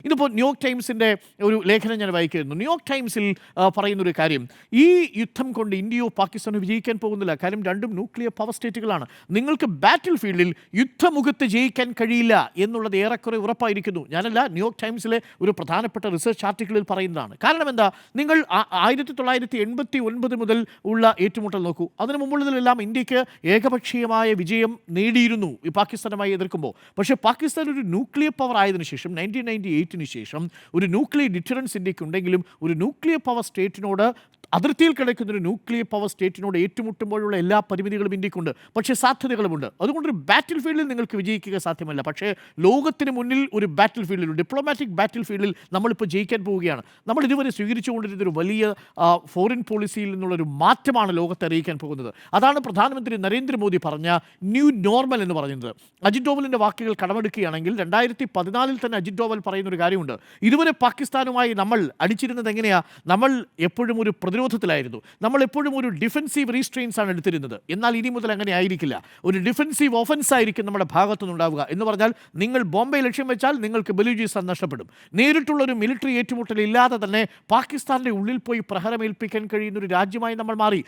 ഇതിപ്പോൾ ന്യൂയോർക്ക് ടൈംസിൻ്റെ ഒരു ലേഖനം ഞാൻ വായിക്കുന്നു. ന്യൂയോർക്ക് ടൈംസിൽ പറയുന്നൊരു കാര്യം, ഈ യുദ്ധം കൊണ്ട് ഇന്ത്യയോ പാകിസ്ഥാനോ വിജയിക്കാൻ പോകുന്നില്ല. കാര്യം രണ്ടും ന്യൂക്ലിയർ പവർ സ്റ്റേറ്റുകളാണ്. നിങ്ങൾക്ക് ബാറ്റിൽ ഫീൽഡിൽ യുദ്ധമുഖത്ത് ജയിക്കാൻ കഴിയില്ല എന്നുള്ളത് ഏറെക്കുറെ ഉറപ്പായിരിക്കുന്നു. ഞാനല്ല, ന്യൂയോർക്ക് ടൈംസിലെ ഒരു പ്രധാനപ്പെട്ട റിസർച്ച് ആർട്ടിക്കിളിൽ പറയുന്നതാണ്. കാരണം എന്താ, നിങ്ങൾ 1989 മുതൽ ഉള്ള ഏറ്റുമുട്ടൽ നോക്കൂ. അതിനു മുമ്പുള്ളതിലെല്ലാം ഇന്ത്യക്ക് ഏകപക്ഷീയമായ വിജയം നേടിയിരുന്നു ഈ പാകിസ്ഥാനുമായി എതിർക്കുമ്പോൾ. പക്ഷേ പാകിസ്ഥാൻ ഒരു ന്യൂക്ലിയർ പവർ ആയതിനു ശേഷം 1998 ശേഷം ഒരു ന്യൂക്ലിയർ ഡിറ്ററൻസ് ഇന്ത്യക്ക് ഉണ്ടെങ്കിലും ഒരു ന്യൂക്ലിയർ പവർ സ്റ്റേറ്റിനോട്, അതിർത്തിയിൽ കിടക്കുന്ന ഒരു ന്യൂക്ലിയർ പവർ സ്റ്റേറ്റിനോട് ഏറ്റുമുട്ടുമ്പോഴുള്ള എല്ലാ പരിമിതികളും ഇന്ത്യക്കുണ്ട്. പക്ഷേ സാധ്യതകളുമുണ്ട്. അതുകൊണ്ടൊരു ബാറ്റിൽ ഫീൽഡിൽ നിങ്ങൾക്ക് വിജയിക്കുക സാധ്യമല്ല. പക്ഷേ ലോകത്തിന് മുന്നിൽ ഒരു ബാറ്റിൽ ഫീൽഡിൽ, ഒരു ഡിപ്ലോമാറ്റിക് ബാറ്റിൽ ഫീൽഡിൽ നമ്മളിപ്പോൾ ജയിക്കാൻ പോവുകയാണ്. നമ്മൾ ഇതുവരെ സ്വീകരിച്ചുകൊണ്ടിരുന്ന ഒരു വലിയ ഫോറിൻ പോളിസിയിൽ നിന്നുള്ളൊരു മാറ്റമാണ് ലോകത്തെ അറിയിക്കാൻ പോകുന്നത്. അതാണ് പ്രധാനമന്ത്രി നരേന്ദ്രമോദി പറഞ്ഞ ന്യൂ നോർമൽ എന്ന് പറയുന്നത്. അജിത് ഡോവലിൻ്റെ വാക്കുകൾ കടമെടുക്കുകയാണെങ്കിൽ 2014 തന്നെ അജിത് ഡോവൽ പറയുന്നൊരു കാര്യമുണ്ട്. ഇതുവരെ പാകിസ്ഥാനുമായി നമ്മൾ അടിച്ചിരുന്നത് എങ്ങനെയാണ്? നമ്മൾ എപ്പോഴും ഒരു പ്രതിരോധത്തിലായിരുന്നു. നമ്മൾ എപ്പോഴും ഒരു ഡിഫെൻസീവ് റീസ്ട്രെയിൻസ് ആണ് എടുത്തിരുന്നത്. എന്നാൽ ഇനി മുതൽ അങ്ങനെ ആയിരിക്കില്ല. ഒരു ഡിഫെൻസീവ് ഓഫൻസ് ആയിരിക്കും നമ്മുടെ ഭാഗത്തുനിന്നുണ്ടാവുക. എന്ന് പറഞ്ഞാൽ നിങ്ങൾ ബോംബെ ലക്ഷ്യം വെച്ചാൽ നിങ്ങൾക്ക് ബലൂചിസ്ഥാൻ നഷ്ടപ്പെടും. നേരിട്ടുള്ളൊരു മിലിറ്ററി ഏറ്റുമുട്ടൽ ഇല്ലാതെ തന്നെ പാകിസ്ഥാൻ്റെ ഉള്ളിൽ പോയി പ്രഹരമേൽപ്പിക്കാൻ കഴിയുന്ന ഒരു രാജ്യമായി നമ്മൾ മാറി.